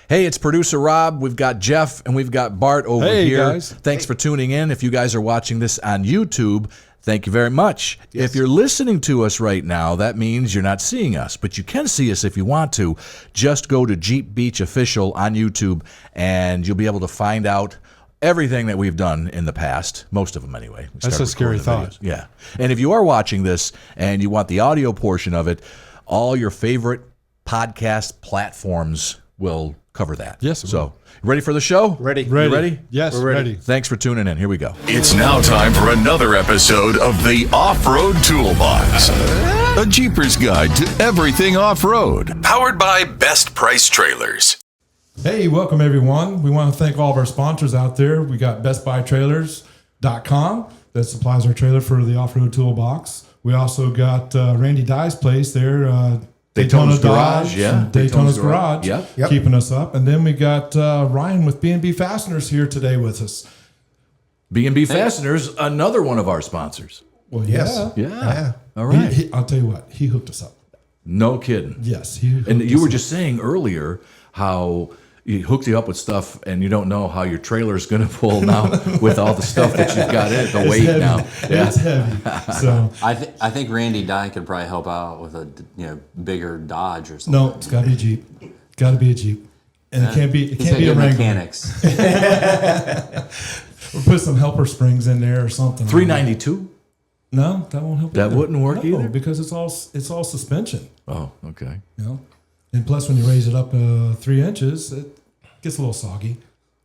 Hey, it's producer Rob. We've got Jeff and we've got Bart over here. Guys. Thanks for tuning in. If you guys are watching this on YouTube, thank you very much. Yes. If you're listening to us right now, that means you're not seeing us, but you can see us if you want to. Just go to Jeep Beach Official on YouTube, and you'll be able to find out everything that we've done in the past, most of them anyway. That's a scary thought. Videos. Yeah. And if you are watching this and you want the audio portion of it, all your favorite podcast platforms will cover that. Yes. So, ready for the show? Ready. You ready? Yes, We're ready. Thanks for tuning in. Here we go. It's now time for another episode of the Offroad Toolbox, a Jeepers guide to everything off-road. Powered by Best Price Trailers. Hey, welcome everyone. We want to thank all of our sponsors out there. We got bestbuytrailers.com that supplies our trailer for the Off-Road Toolbox. We also got Randy Dye's place there, Daytona's Dodge, Garage, yeah. Daytona's Garage, Yep. keeping us up. And then we got Ryan with B&B Fasteners here today with us. B&B Fasteners, another one of our sponsors. Well, Yes. Yeah. All right. I'll tell you what, he hooked us up. No kidding. Yes. He And hooked you us were up. just saying earlier how he hooked you up with stuff and you don't know how your trailer's going to pull now with all the stuff that you've got in it, the weight heavy. now. Yeah. It's heavy. So, I think Randy Dye could probably help out with a bigger Dodge or something. no, it's got to be a Jeep. Got to be a Jeep. And it can't be He's a got good Wrangler. mechanics. We'll put some helper springs in there or something. 392? No, that won't help. That either. wouldn't work No, either? because it's all suspension. Oh, okay. You know, and plus when you raise it up 3 inches, it gets a little soggy.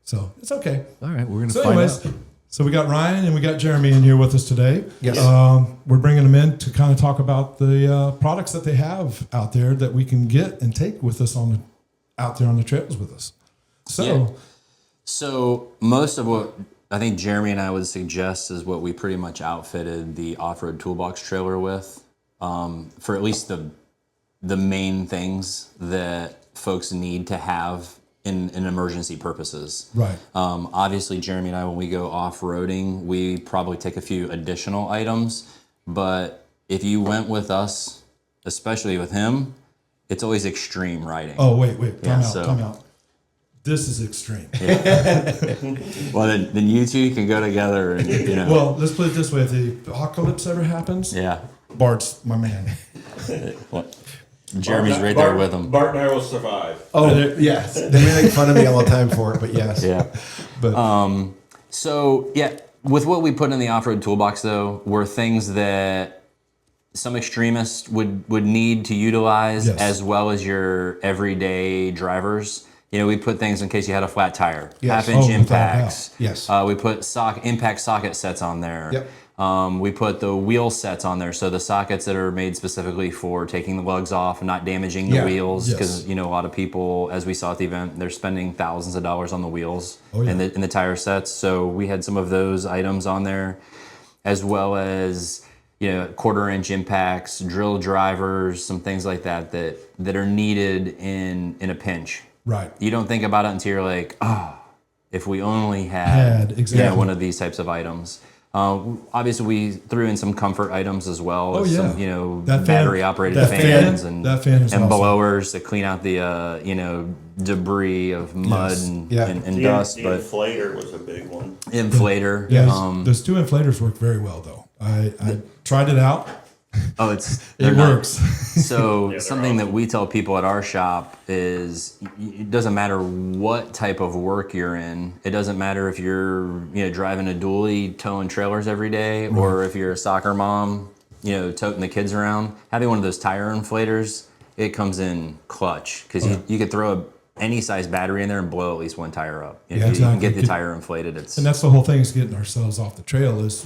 So it's okay. All right, we're going to So, find anyways, out. so we got Ryan and we got Jeremy in here with us today. Yes. We're bringing them in to kind of talk about the products that they have out there that we can get and take with us out there on the trails with us. So. Yeah. So most of what I think Jeremy and I would suggest is what we pretty much outfitted the off-road toolbox trailer with, for at least the main things that folks need to have in emergency purposes. Right. Obviously, Jeremy and I, when we go off-roading, we probably take a few additional items. But if you went with us, especially with him, it's always extreme riding. Oh, wait. Time out. This is extreme. Well, then you two can go together and, Well, let's put it this way. If the apocalypse ever happens, Yeah. Bart's my man. What? Jeremy's right there with him. Bart and I will survive. Oh, yes. They may make fun of me all the time for it, but yes. Yeah. But So, yeah, with what we put in the off-road toolbox, though, were things that some extremists would need to utilize, Yes. as well as your everyday drivers. We put things in case you had a flat tire, Yes. half-inch Oh, without a impacts. doubt. Yes. We put impact socket sets on there. Yep. We put the wheel sets on there, so the sockets that are made specifically for taking the lugs off and not damaging the Yeah. wheels, Yes. because a lot of people, as we saw at the event, they're spending thousands of dollars on the wheels yeah. and the tire sets. So we had some of those items on there, as well as 1/4-inch impacts, drill drivers, some things like that are needed in a pinch. right. You don't think about it until you're like, if we only had exactly. one of these types of items. Obviously, we threw in some comfort items as well, Oh, as yeah. some That fan- battery-operated that fans fan- that fan is and awesome. blowers to clean out the debris of mud Yes. and, Yeah. and dust. The But inflator was a big one. inflator, Yeah, those 2 inflators work very well, though. I tried it out. it works. So they're something that we tell people at our shop is it doesn't matter what type of work you're in. It doesn't matter if you're driving a dually, towing trailers every day, or if you're a soccer mom, toting the kids around. Having one of those tire inflators, it comes in clutch because you could throw any size battery in there and blow at least one tire up. If you can exactly. get the tire inflated. It's And that's the whole thing, is getting ourselves off the trail is,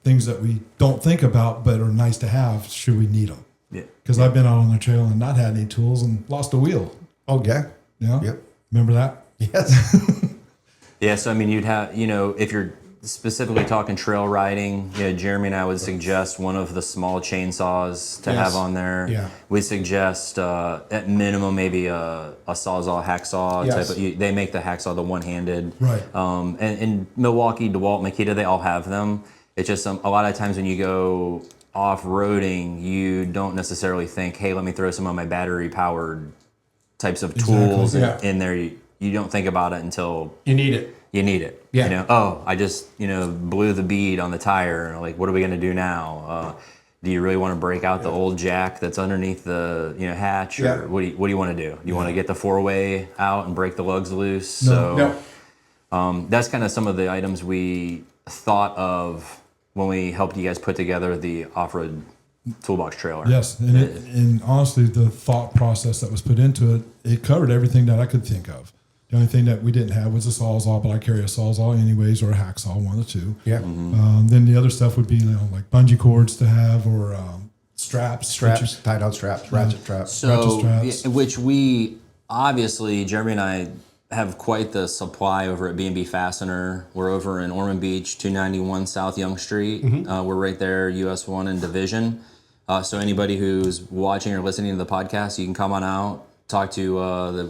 things that we don't think about but are nice to have should we need them. yeah. Because I've been out on the trail and not had any tools and lost a wheel. Oh, yeah. Yep. Remember that? Yes. Yeah, so you'd have, if you're specifically talking trail riding, Jeremy and I would suggest one of the small chainsaws to Yes. have on there. Yeah. We suggest at minimum maybe a sawzall hacksaw Yes. type of. They make the hacksaw the one-handed. Right. And in Milwaukee, DeWalt, Makita, they all have them. It's just a lot of times when you go off-roading, you don't necessarily think, hey, let me throw some of my battery-powered types of tools yeah. in there. you don't think about it until You need it. you need it. Yeah. You know, oh, I just, blew the bead on the tire. Like, what are we going to do now? Do you really want to break out the old jack that's underneath the, hatch? Or Yeah. what do you want to do? Do you want to get the 4-way out and break the lugs loose? No. That's kind of some of the items we thought of when we helped you guys put together the off-road toolbox trailer. Yes, and honestly, the thought process that was put into it, it covered everything that I could think of. The only thing that we didn't have was a Sawzall, but I carry a Sawzall anyways, or a hacksaw, one of the two. Yeah. Then the other stuff would be like bungee cords to have, or straps, Tie down straps, ratchet straps. So, ratchet straps. which we obviously, Jeremy and I have quite the supply over at B&B Fastener. We're over in Ormond Beach, 291 South Young Street. We're right there, US 1 and Division. So anybody who's watching or listening to the podcast, you can come on out, talk to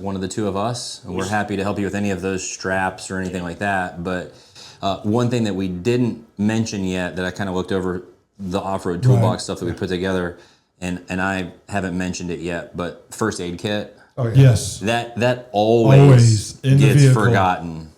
one of the two of us. And we're happy to help you with any of those straps or anything like that. But one thing that we didn't mention yet that I kind of looked over the off-road toolbox stuff that we put together, and I haven't mentioned it yet, but first aid kit. Oh, yeah. Yes. That always in the gets vehicle. forgotten,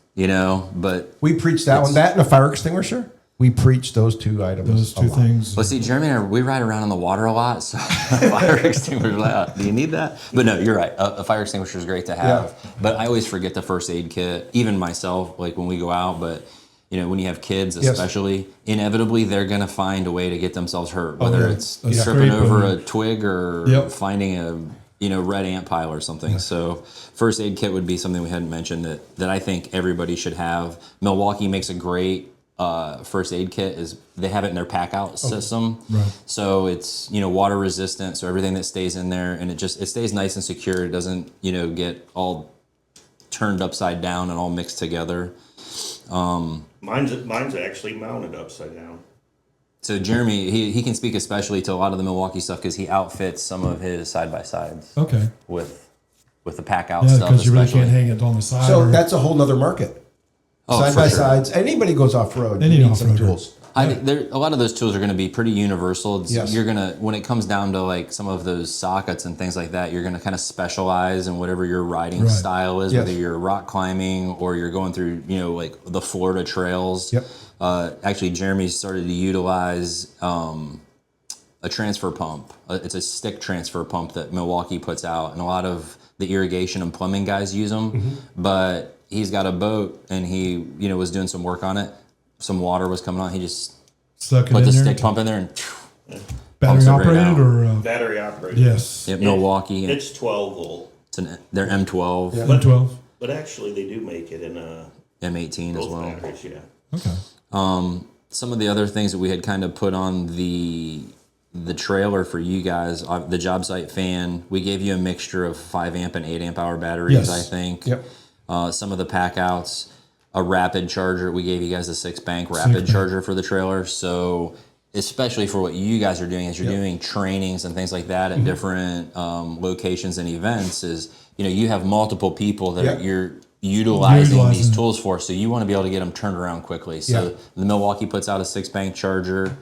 but We preach that one. That and a fire extinguisher. We preach those two items. Those a two lot. things. well, see, Jeremy and I, we ride around in the water a lot, so fire extinguisher, do you need that? But no, you're right. A fire extinguisher is great to have, but I always forget the first aid kit, even myself, like when we go out, but when you have kids especially, inevitably they're going to find a way to get themselves hurt, whether it's A tripping scrape over or- a twig or finding a red ant pile or something. So first aid kit would be something we hadn't mentioned that I think everybody should have. Milwaukee makes a great first aid kit. Is they have it in their pack out system. Right. So it's water resistant, so everything that stays in there, and it stays nice and secure. It doesn't get all turned upside down and all mixed together. Mine's actually mounted upside down. So Jeremy, he can speak especially to a lot of the Milwaukee stuff because he outfits some of his side-by-sides Okay. with the pack out Yeah, stuff because you really especially. can't hang it on the side. So or- that's a whole nother market. Oh, Side for by sure. sides. Anybody goes off road. Any You need some off-roader. tools. I think a lot of those tools are going to be pretty universal. Yes. You're gonna, when it comes down to like some of those sockets and things like that, you're going to kind of specialize in whatever your riding Right. style is, Yes. whether you're rock climbing or you're going through, like the Florida trails. Yep. Actually, Jeremy started to utilize a transfer pump. It's a stick transfer pump that Milwaukee puts out, and a lot of the irrigation and plumbing guys use them. But he's got a boat, and he was doing some work on it. Some water was coming on. He just Stuck it put in the there. stick pump in there and Battery pumps it right operated out. or Battery operated. yes. yeah, Milwaukee. It's 12 volt. They're M12, Yeah. M12. But actually, they do make it in M18 as both well. batteries, yeah. Okay. Some of the other things that we had kind of put on the trailer for you guys, the job site fan, we gave you a mixture of 5 amp and 8 amp hour batteries, Yes. I think. Yep. Some of the pack outs, a rapid charger. We gave you guys a 6-bank rapid charger for the trailer. So especially for what you guys are doing as you're doing trainings and things like that at different locations and events is, you have multiple people that you're utilizing these tools for. So you want to be able to get them turned around quickly. So the Milwaukee puts out a 6-bank charger.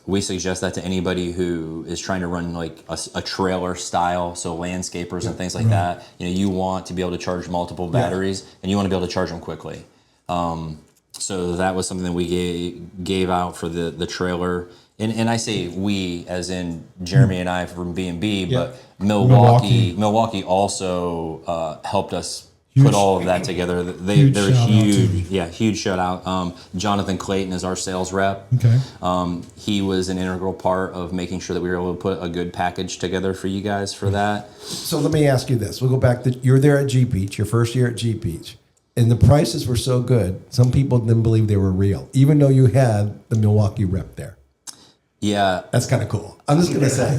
We suggest that to anybody who is trying to run like a trailer style, so landscapers and things like that. You want to be able to charge multiple batteries, and you want to be able to charge them quickly. So that was something that we gave out for the trailer. And I say we, as in Jeremy and I from B&B, but Milwaukee also helped us put all of that together. They're huge shout out. Jonathan Clayton is our sales rep. Okay. He was an integral part of making sure that we were able to put a good package together for you guys for that. So let me ask you this. We'll go back you're there at Jeep Beach, your first year at Jeep Beach. And the prices were so good, some people didn't believe they were real, even though you had the Milwaukee rep there. Yeah. That's kind of cool. I'm just going to say.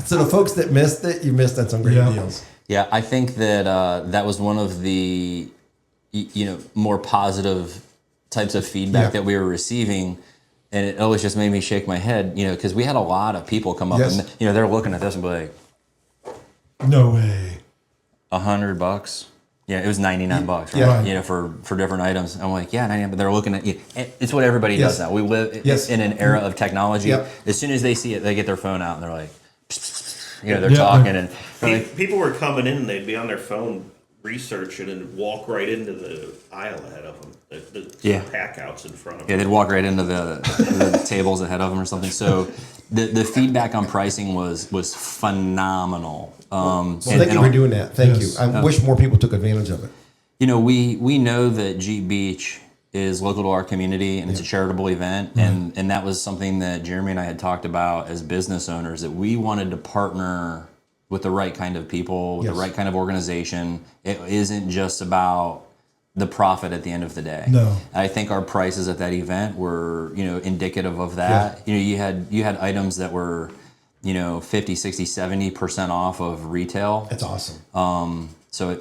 So the folks that missed it, you missed on some great deals. Yeah, I think that that was one of the more positive types of feedback that we were receiving, and it always just made me shake my head, because we had a lot of people come up and they're looking at this and be like, No way. $100. Yeah, it was $99, right? Yeah. For different items. I'm like, yeah, 99, but they're looking at it's what everybody does now. We live in an era of technology. Yep. As soon as they see it, they get their phone out and they're like, they're talking and they're like, People were coming in and they'd be on their phone research it and walk right into the aisle ahead of them. The Yeah. pack outs in front of Yeah, them. they'd walk right into the tables ahead of them or something. So the feedback on pricing was phenomenal. Well, thank you for doing that. Thank Yes. you. I wish more people took advantage of it. You know, we know that Jeep Beach is local to our community and it's a charitable event, and that was something that Jeremy and I had talked about as business owners, that we wanted to partner with the right kind of people, with the Yes. right kind of organization. It isn't just about the profit at the end of the day. No. I think our prices at that event were, indicative of that. Yeah. You had items that were, 50, 60, 70% off of retail. That's awesome. So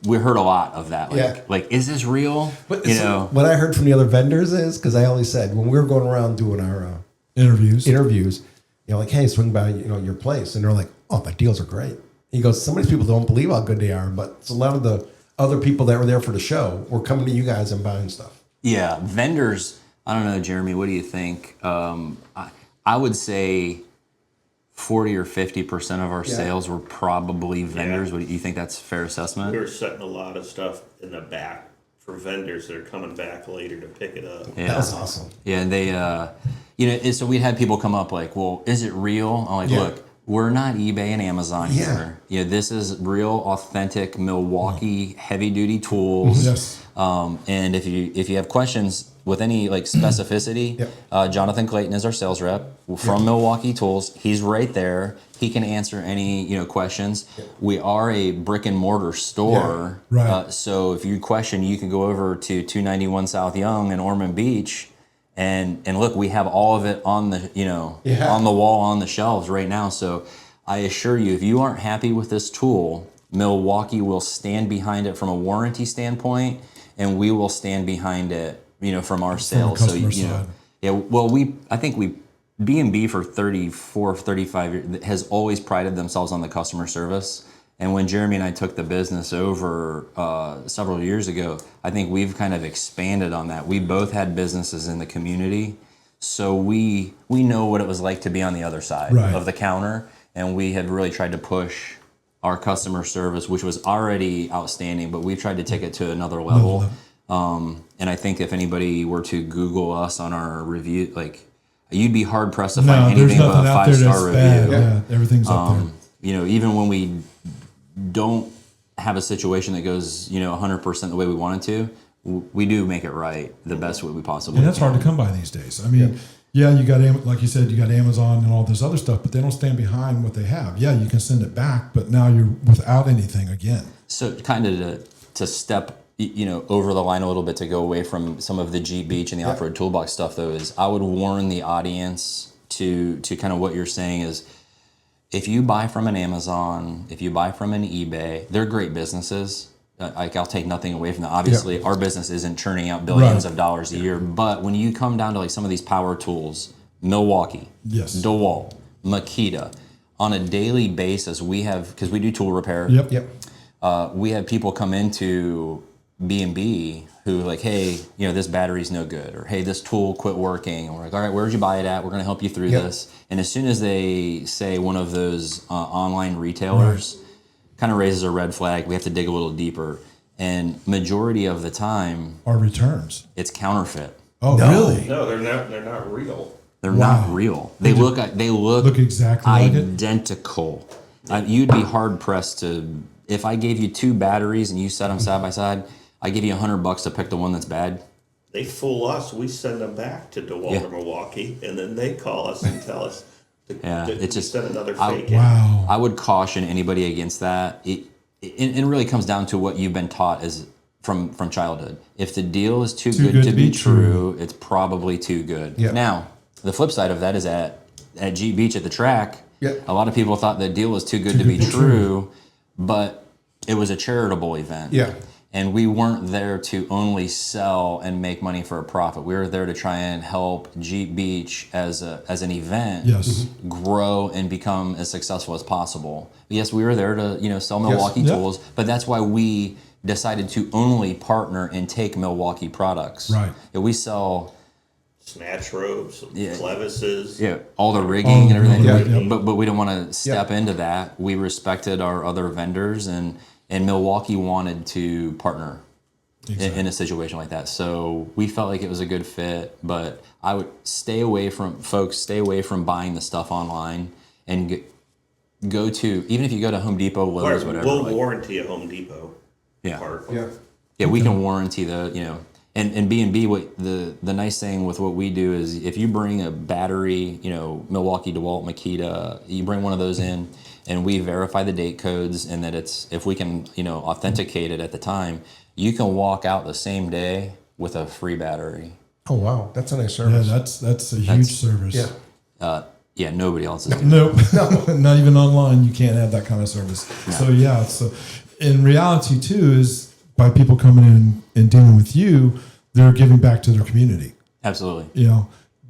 we heard a lot of that. Yeah. Like, is this real? But what I heard from the other vendors is, because I always said when we were going around doing our Interviews. like, hey, swing by, your place, and they're like, oh, the deals are great. He goes, some of these people don't believe how good they are, but it's a lot of the other people that were there for the show were coming to you guys and buying stuff. Yeah, vendors. I don't know, Jeremy. What do you think? I would say 40 or 50% of our sales were probably vendors. What do you think? That's a fair assessment? We were setting a lot of stuff in the back for vendors that are coming back later to pick it up. Yeah. That was awesome. Yeah, and they, so we'd had people come up like, well, is it real? I'm like, Yeah. look, we're not eBay and Amazon Yeah. here. This is real, authentic Milwaukee heavy-duty tools. Yes. And if you have questions with any like specificity, Yep. Jonathan Clayton is our sales rep from Milwaukee Tools. He's right there. He can answer any questions. We are a brick and mortar store, Yeah. Right. so if you question, you can go over to 291 South Young in Ormond Beach, and look, we have all of it on the on the wall on the shelves right now. So I assure you, if you aren't happy with this tool, Milwaukee will stand behind it from a warranty standpoint, and we will stand behind it, from our sales. So customer side. yeah. Well, I think B&B for 34, 35 years has always prided themselves on the customer service. And when Jeremy and I took the business over several years ago, I think we've kind of expanded on that. We both had businesses in the community, so we know what it was like to be on the other side Right. of the counter, and we had really tried to push our customer service, which was already outstanding, but we've tried to take it to another level. And I think if anybody were to Google us on our review, like, you'd be hard pressed to find No, there's anything but nothing a out there 5-star that's bad. review. Yeah, everything's up there. Even when we don't have a situation that goes 100% the way we want it to, we do make it right the best way we possibly And that's can. hard to come by these days. I mean, you got, like you said, you got Amazon and all this other stuff, but they don't stand behind what they have. Yeah, you can send it back, but now you're without anything again. So kind of to step over the line a little bit, to go away from some of the Jeep Beach and the Off-Road Toolbox stuff, though, is I would warn the audience to kind of what you're saying is, if you buy from an Amazon, if you buy from an eBay, they're great businesses. I'll take nothing away from them. Obviously, our business isn't churning out billions of dollars a year, but when you come down to like some of these power tools, Milwaukee, Yes. DeWalt, Makita, on a daily basis, we have, because we do tool repair. Yep. We have people come into B&B who like, hey, this battery's no good, or hey, this tool quit working, and we're like, all right, where'd you buy it at? We're going to help you through this. And as soon as they say one of those online retailers, kind of raises a red flag, we have to dig a little deeper. And majority of the time, Our returns. it's counterfeit. Oh, really? No, they're not real. They're not real. They look exactly like it? identical. You'd be hard pressed to, if I gave you two batteries and you set them side by side, I give you $100 to pick the one that's bad. They fool us. We send them back to DeWalt or Milwaukee, and then they call us and tell us to it's just send another fake in. Wow. I would caution anybody against that. It really comes down to what you've been taught as from childhood. If the deal is too good to be true, it's probably too good. Yep. Now, the flip side of that is at Jeep Beach at the track, Yep. a lot of people thought the deal was too good to be true, but it was a charitable event. Yeah. And we weren't there to only sell and make money for a profit. We were there to try and help Jeep Beach as an event Yes. grow and become as successful as possible. Yes, we were there to sell Milwaukee Yep. tools, but that's why we decided to only partner and take Milwaukee products. Right. Yeah, we sell Snatch ropes, clevises. all the rigging and everything, yeah. but we don't want to step into that. We respected our other vendors, and and Milwaukee wanted to partner in a situation like that. So we felt like it was a good fit, but I would stay away from buying the stuff online and go to, even if you go to Home Depot, Lowe's, whatever. We'll warranty a Home Depot part. Yeah, we can warranty and B&B, what the nice thing with what we do is if you bring a battery, Milwaukee, DeWalt, Makita, you bring one of those in and we verify the date codes and that if we can, authenticate it at the time, you can walk out the same day with a free battery. Oh, wow. That's a nice service. Yeah, that's a huge service. Yeah. Yeah, nobody else is doing Nope. Not even online. You can't have that kind of service. No. So in reality too is by people coming in and dealing with you, they're giving back to their community. Absolutely.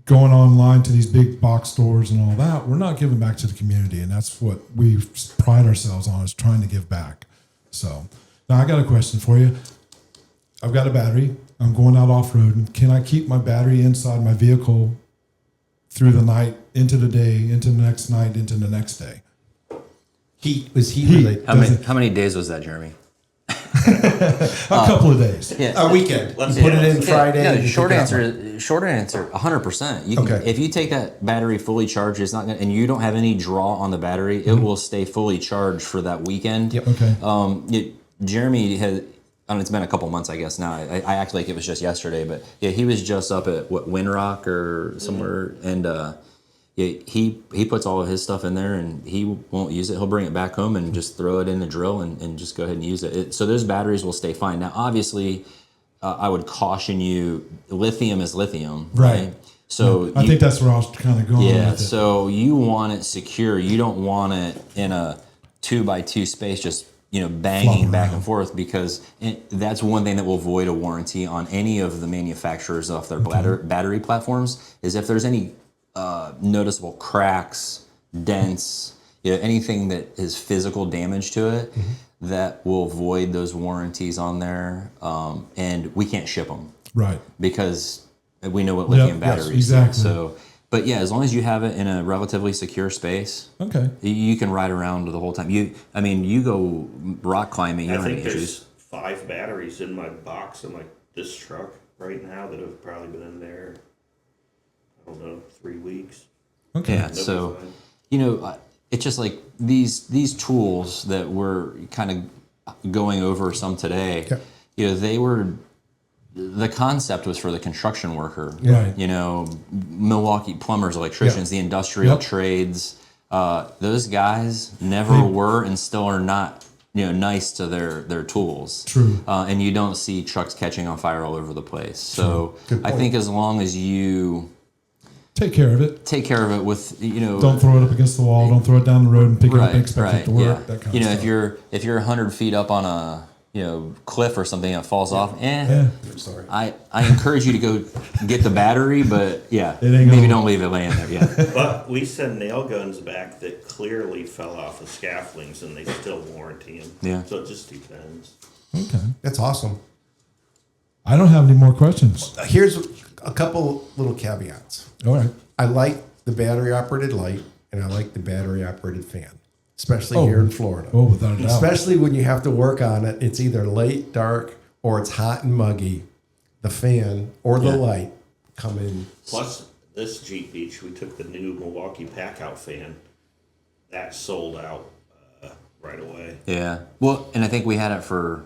Going online to these big box stores and all that, we're not giving back to the community. And that's what we pride ourselves on, is trying to give back. So now I got a question for you. I've got a battery. I'm going out off-road. Can I keep my battery inside my vehicle through the night, into the day, into the next night, into the next day? Heat related. How many days was that, Jeremy? A couple of days. A weekend. Let's Put it in Friday. No, and short pick it up. answer, 100%. You can, Okay. If you take that battery fully charged, it's not gonna, and you don't have any draw on the battery, it will stay fully charged for that weekend. Yep. Okay. Jeremy had, it's been a couple months, I guess now. I act like it was just yesterday, but yeah, he was just up at Windrock or somewhere, and he puts all of his stuff in there, and he won't use it. He'll bring it back home and just throw it in the drill and just go ahead and use it. So those batteries will stay fine. Now, obviously, I would caution you, lithium is lithium, right? So I think that's where I was kind of going with it. So you want it secure. You don't want it in a 2x2 space just banging Flopping back around. and forth, because that's one thing that will void a warranty on any of the manufacturers off their battery platforms, is if there's any noticeable cracks, dents, anything that is physical damage to it, that will void those warranties on there, and we can't ship them. Right. Because we know what lithium batteries exactly. So, but yeah, as long as you have it in a relatively secure space, Okay. you can ride around the whole time. You go rock climbing, you I don't have think any there's issues. 5 batteries in my box in this truck right now that have probably been in there, I don't know, 3 weeks. Okay. Yeah, so it's just like these tools that we're kind of going over some today. The concept was for the construction worker. Right. Milwaukee plumbers, electricians, the industrial trades. Those guys never were and still are not nice to their tools. True. And you don't see trucks catching on fire all over the place. So I think as long as you Take care of it. take care of it with Don't throw it up against the wall. Don't throw it down the road and pick it up and expect it to work. yeah. That kind of stuff. If you're 100 feet up on a cliff or something and it falls off, Yeah. Sorry. I encourage you to go get the battery, but ain't maybe gonna don't leave it laying there. Yeah. But we send nail guns back that clearly fell off of scaffoldings, and they still warranty them. Yeah. So it just depends. Okay. That's awesome. I don't have any more questions. Here's a couple little caveats. All right. I like the battery operated light, and I like the battery operated fan, especially here in Florida. Oh, without a doubt. Especially when you have to work on it, it's either late, dark, or it's hot and muggy. The fan or the light come in. Plus, this Jeep Beach, we took the new Milwaukee pack-out fan. That sold out right away. Yeah. Well, and I think we had it for.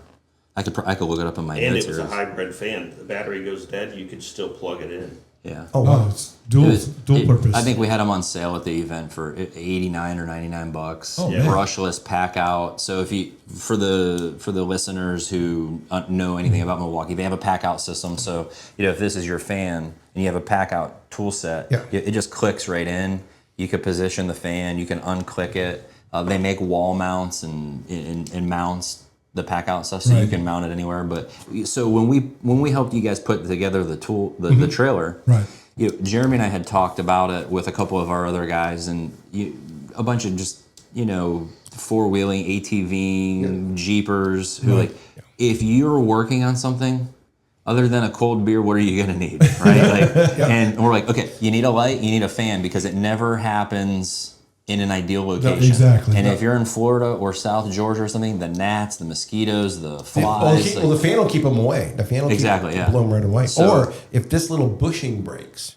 I could look it up in my And notes it was a here. hybrid fan. The battery goes dead, you could still plug it in. Yeah. Oh, Oh, wow. it's dual purpose. I think we had them on sale at the event for $89 or $99. Oh, man. Brushless pack out. So if you for the listeners who know anything about Milwaukee, they have a pack out system. So if this is your fan and you have a pack out tool set, it just clicks right in. You could position the fan. You can unclick it. They make wall mounts and mounts. The pack out stuff, so you can mount it anywhere. But so when we helped you guys put together the tool, the trailer, Right. Jeremy and I had talked about it with a couple of our other guys, and a bunch of just four-wheeling ATV Jeepers who if you're working on something other than a cold beer, what are you gonna need, right? And we're like, okay, you need a light, you need a fan, because it never happens in an ideal location. exactly. And No. if you're in Florida or South Georgia or something, the gnats, the mosquitoes, the Well, flies. the fan will keep them away. The fan will Exactly, yeah. blow them right away. So- or if this little bushing breaks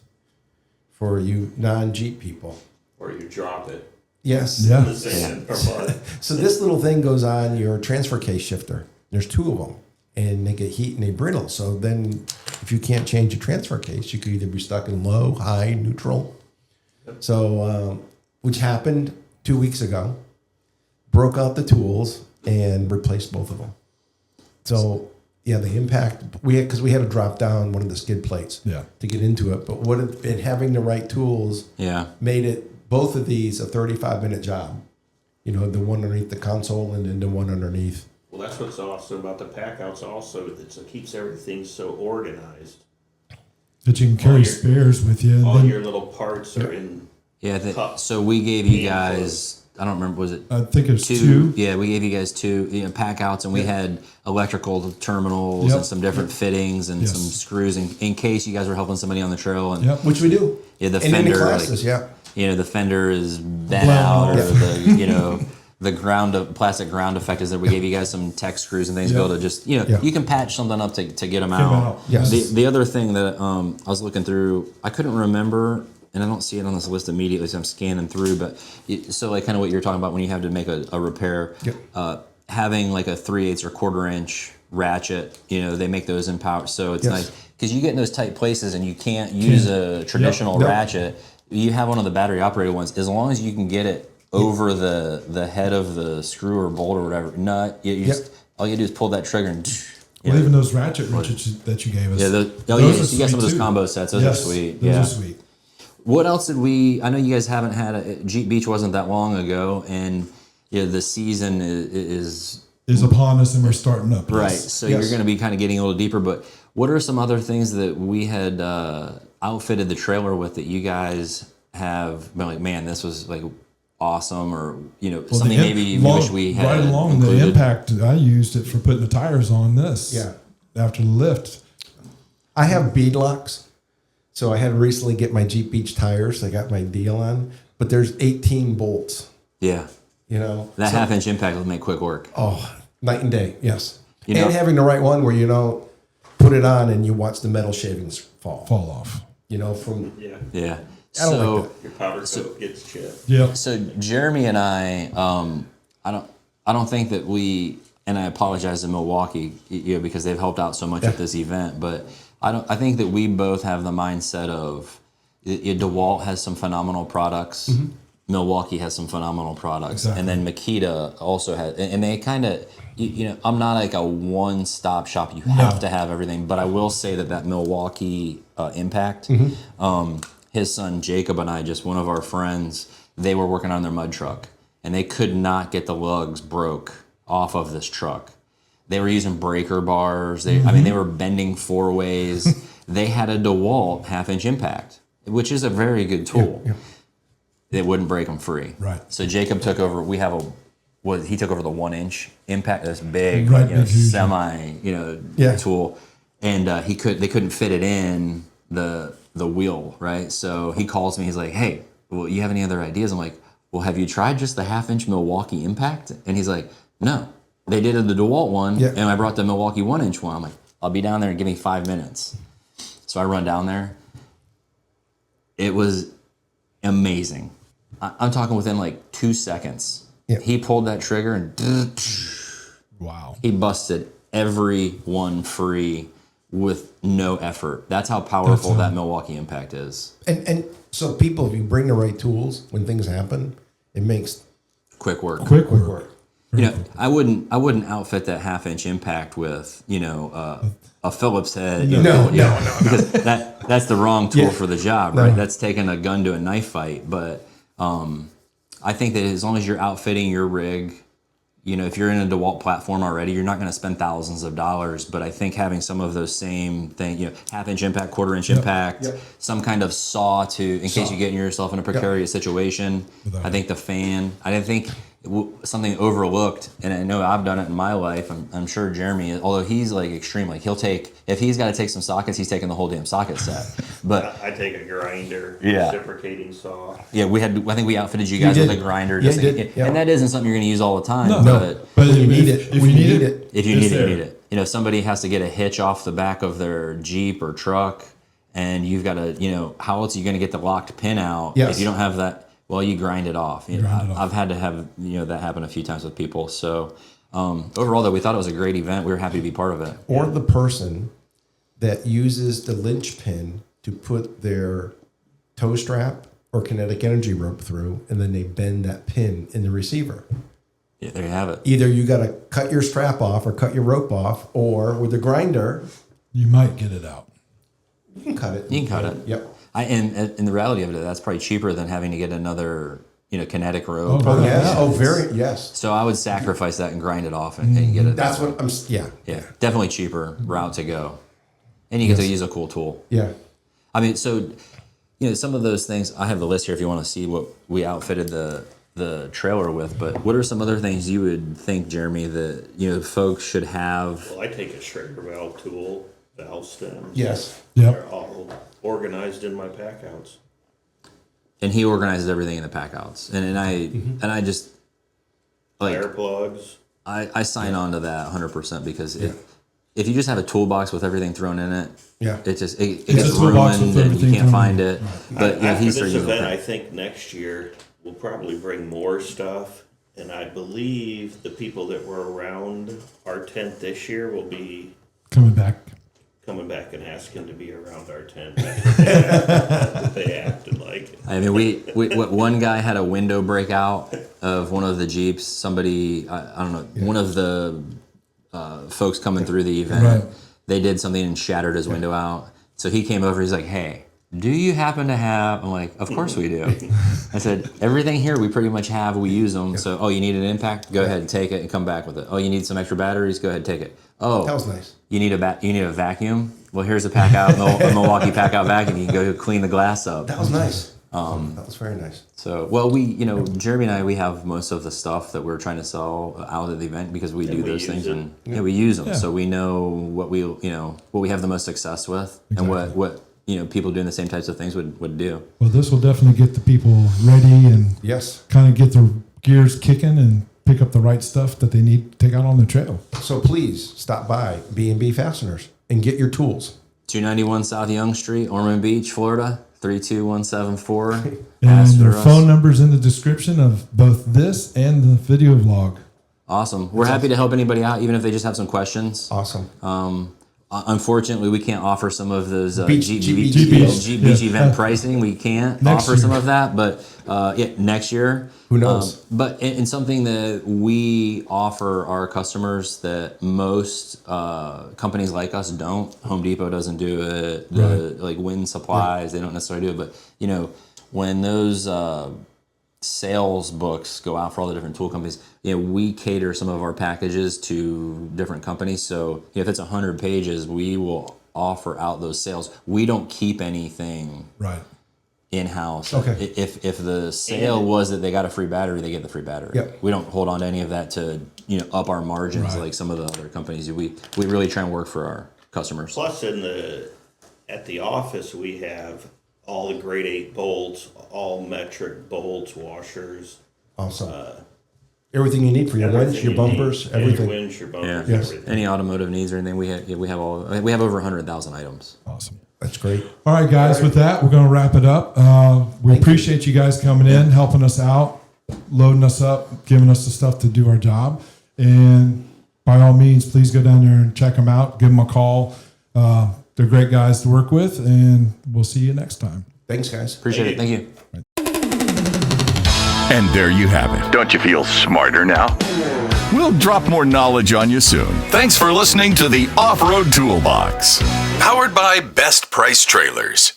for you non-Jeep people. Or you drop it. Yes. Yeah. The sand or mud. So this little thing goes on your transfer case shifter. There's 2 of them, and they get heat and they brittle. So then, if you can't change your transfer case, you could either be stuck in low, high, neutral. So, which happened 2 weeks ago. Broke out the tools and replaced both of them. So yeah, the impact because we had to drop down one of the skid plates to get into it. But having the right tools made it both of these a 35-minute job. You know, the one underneath the console and then the one underneath. Well, that's what's awesome about the pack outs also. It keeps everything so organized. That you can carry spares with you. All your little parts are in. Yeah, so we gave you guys, I don't remember, was it I think it's 2. Yeah, we gave you guys 2 pack outs, and we had electrical terminals and some different fittings and some screws in case you guys were helping somebody on the trail. And Which we do. Yeah, the and fender, in the classes, the fender is bent out, or the the plastic ground effect is that we gave you guys some tech screws and things to be able to just you can patch something up to get them out. Yes. The other thing that I was looking through, I couldn't remember. And I don't see it on this list immediately, so I'm scanning through. But so, like, kind of what you're talking about when you have to make a repair, having like a 3/8 or 1/4 inch ratchet, they make those in power. So it's nice because you get in those tight places and you can't use a traditional ratchet. You have one of the battery operated ones. As long as you can get it over the head of the screw or bolt or whatever nut, all you do is pull that trigger and. Well, even those ratchets that you gave us. You got some of those combo sets. Those are sweet. Those are sweet. What else did I know you guys haven't had Jeep Beach wasn't that long ago, and the season is upon us, and we're starting up. Right, so you're going to be kind of getting a little deeper. But what are some other things that we had outfitted the trailer with that you guys have been like, man, this was like awesome, or something maybe you wish we had right along included? The impact. I used it for putting the tires on this. After the lift, I have bead locks. So I had to recently get my Jeep Beach tires. I got my deal on, but there's 18 bolts. Yeah. That half-inch impact will make quick work. Oh, night and day. Yes. And having the right one where you don't put it on and you watch the metal shavings fall off. From yeah. I don't like that. Your powder coat gets chipped. Yeah. So Jeremy and I don't think that we, and I apologize to Milwaukee, because they've helped out so much at this event, but I think that we both have the mindset of DeWalt has some phenomenal products. Mm-hmm. Milwaukee has some phenomenal products. Exactly. And then Makita also has, and they kind of, I'm not like a one-stop shop. You have to have everything, but I will say that Milwaukee impact, his son Jacob and I, just one of our friends, they were working on their mud truck, and they could not get the lugs broke off of this truck. They were using breaker bars. They were bending 4 ways. They had a DeWalt half-inch impact, which is a very good tool. Yeah. It wouldn't break them free. Right. So Jacob took over. He took over the 1-inch impact. This big, semi, tool, and they couldn't fit it in the wheel, right? So he calls me. He's like, "Hey, well, you have any other ideas?" I'm like, "Well, have you tried just the half-inch Milwaukee impact?" And he's like, "No." They did the DeWalt one, and I brought the Milwaukee 1-inch one. I'm like, I'll be down there and give me 5 minutes. So I run down there. It was amazing. I'm talking within like 2 seconds. Yeah. He pulled that trigger and wow. He busted every one free with no effort. That's how powerful that Milwaukee impact is. And so people, if you bring the right tools when things happen, it makes quick work. Quick work. I wouldn't outfit that half-inch impact with, a Phillips head. No. Because that's the wrong tool for the job, right? That's taking a gun to a knife fight. But I think that as long as you're outfitting your rig, if you're in a DeWalt platform already, you're not going to spend thousands of dollars. But I think having some of those same things, half-inch impact, 1/4-inch impact, some kind of saw in case you get yourself in a precarious situation. I think the fan. I think something overlooked, and I know I've done it in my life. I'm sure Jeremy, although he's like extreme, like if he's got to take some sockets, he's taking the whole damn socket set. But I take a grinder, Yeah. reciprocating saw. yeah, I think we outfitted you guys did. with a grinder, Yeah, just you did. Yeah. and that isn't something you're going to use all the time. No. But But When you if- need if- it, if when you you need need it, it. if you it's need it, there. you need it. You know, somebody has to get a hitch off the back of their Jeep or truck, and you've got to, how else are you going to get the locked pin out Yes. if you don't have that? Well, you grind it off. Grind it off. I've had to have that happen a few times with people. So overall, though, we thought it was a great event. We were happy to be part of it. Or the person that uses the linchpin to put their toe strap or kinetic energy rope through, and then they bend that pin in the receiver. Yeah, there you have it. Either you got to cut your strap off or cut your rope off, or with the grinder, You might get it out. you can cut it. You can cut it. Yep. And in the reality of it, that's probably cheaper than having to get another kinetic rope. Oh, Oh, yeah. yeah. Oh, very, yes. So I would sacrifice that and grind it off and get it. That's what I'm, yeah. Yeah, definitely cheaper route to go, and you get to use a cool tool. Yeah. I mean, so some of those things. I have the list here if you want to see what we outfitted the trailer with. But what are some other things you would think, Jeremy, that folks should have? Well, I take a shredder valve tool, valve stems. Yes. Yep. They're all organized in my pack outs. And he organizes everything in the pack outs, and I just like Fire plugs. I sign on to that 100% because if you just have a toolbox with everything thrown in it, Yeah. it just it It's gets a toolbox with ruined and you everything can't thrown find in. it. But After he's this using event, I the think next year we'll probably bring more stuff. And I believe the people that were around our tent this year will be Coming back. coming back and asking to be around our tent. They acted like it. I mean, one guy had a window breakout of one of the Jeeps. Somebody, I don't know, one of the folks coming through the event, Right. they did something and shattered his window out. So he came over. He's like, "Hey, do you happen to have?" I'm like, "Of course we do." I said, "Everything here we pretty much have. We use them. So, oh, you need an impact? Go ahead and take it and come back with it. Oh, you need some extra batteries? Go ahead and take it. Oh, That was nice. you need a vacuum? Well, here's a pack out, a Milwaukee pack out vacuum. You can go clean the glass up." That was nice. That was very nice. So, well, Jeremy and I, we have most of the stuff that we're trying to sell out at the event because we do we those use things, it. and we use them. Yeah. So we know what we have the most success with, and what people doing the same types of things would do. Well, this will definitely get the people ready and Yes. kind of get their gears kicking and pick up the right stuff that they need to take out on the trail. So please stop by B&B Fasteners and get your tools. 291 South Young Street, Ormond Beach, Florida, 32174. And Ask their for us. phone number's in the description of both this and the video vlog. Awesome. We're happy to help anybody out, even if they just have some questions. Awesome. Unfortunately, we can't offer some of those Beach beach Yeah. event pricing. We can't Next offer some year. of that, but next year. Who knows? But in something that we offer our customers that most companies like us don't. Home Depot doesn't do it. Like Wind Supplies, they don't necessarily do it. But when those sales books go out for all the different tool companies, we cater some of our packages to different companies. So if it's 100 pages, we will offer out those sales. We don't keep anything Right. in-house. Okay. If the sale was that they got a free battery, they get the free battery. Yep. We don't hold on to any of that to up our margins Right. like some of the other companies. We really try and work for our customers. Plus, at the office, we have all the grade 8 bolts, all metric bolts, washers. Awesome. Everything you need for your winch, everything your you bumpers, need. everything. Your winch, your Yeah. bumpers, Yes. everything. Any automotive needs or anything, we have over 100,000 items. Awesome. That's great. All right, guys, with that, we're going to wrap it up. We appreciate you guys coming in, helping us out, loading us up, giving us the stuff to do our job. And by all means, please go down there and check them out. Give them a call. They're great guys to work with, and we'll see you next time. Thanks, guys. Appreciate it. Thank you. And there you have it. Don't you feel smarter now? We'll drop more knowledge on you soon. Thanks for listening to the Off-Road Toolbox, powered by Best Price Trailers.